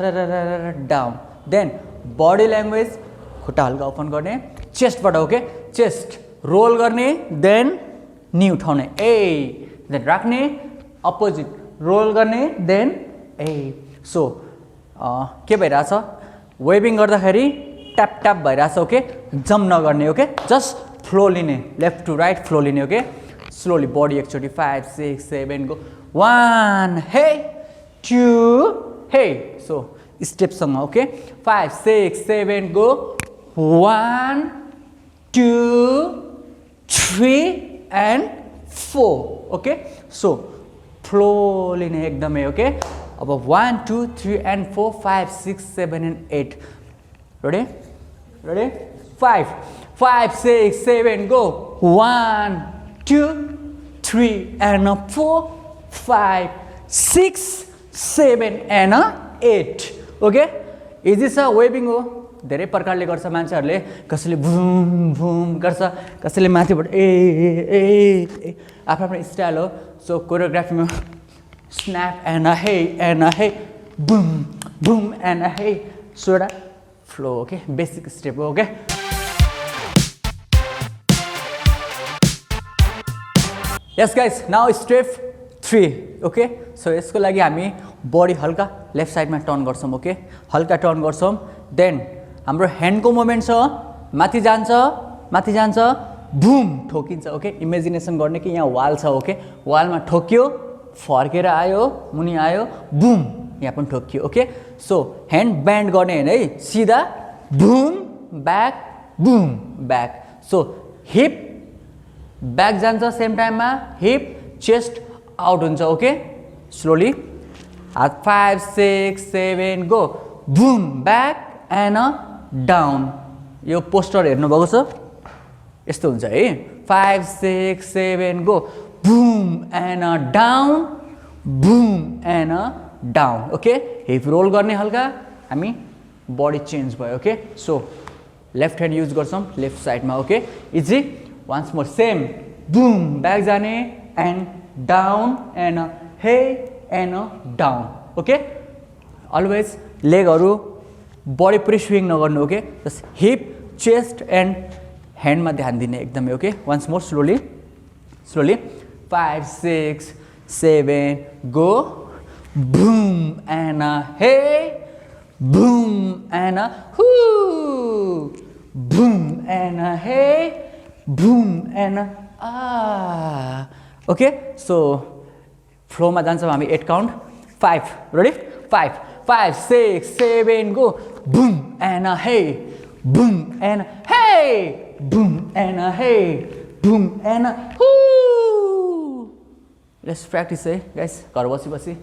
down then body language खुट्टा हल्का open गर्ने चेस्टबाट ओके चेस्ट रोल गर्ने देन नी उठाउने ए देन राख्ने अपोजिट रोल गर्ने देन ए सो के भइरहेछ वेभिङ गर्दाखेरि ट्याप ट्याप भइरहेछ ओके जम्प नगर्ने ओके जस्ट फ्लो लिने लेफ्ट टु राइट फ्लो लिने ओके स्लोली बडी एकचोटि 5 6 7 गो 1 हे 2 हे सो स्टेपसँग okay 5 6 7 go 1 2 3 and 4 okay so flow लिने एकदमै ओके अब 1 2 3 and 4 5 6 7 and 8 ready 5 5 6 7 go 1 2 3 and 4 5 6 7 and 8 okay easy छ waving हो धेरै प्रकारले गर्छ मान्छेहरूले कसैले भुम भुम गर्छ कसैले माथिबाट ए आफ्नो आफ्नो स्टाइल हो सो कोरियोग्राफीमा snap and hey boom boom and hey so एउटा फ्लो ओके बेसिक स्टेप हो okay yes guys now step 3 okay so यसको लागि हामी बडी हल्का लेफ्ट साइडमा टर्न गर्छौँ ओके हल्का टर्न गर्छौँ देन हाम्रो ह्यान्डको मुभमेन्ट छ माथि जान्छ बुम ठोकिन्छ ओके इमेजिनेसन गर्ने कि यहाँ वाल छ ओके वालमा ठोक्यो फर्केर आयो मुनि आयो बुम यहाँ पनि ठोकियो ओके सो ह्यान्ड ब्यान्ड गर्ने होइन है सिधा boom back so hip back जान्छ सेम टाइममा हिप चेस्ट आउट हुन्छ ओके स्लोली हात 5 6 7 go boom back and down यो पोस्टर हेर्नुभएको छ यस्तो हुन्छ है 5 6 7 go boom and a down boom and a down okay hip roll गर्ने हल्का हामी body change भयो okay so left hand use गर्छौं left side मा okay easy once more same boom back जाने and down and a hey and a down okay always leg हरु body पुरै swing नगर्नु okay just hip chest and hand मा ध्यान दिने एकदमै okay once more slowly 5 6 7 go boom and a hey boom and a hoo boom and a hey boom and a ah okay so flow ma jaन्छौं हामी 8 count 5 ready 5 5 6 7 go boom and a hey boom and a hey boom and a hey boom and a hoo let's practice guys घर बसी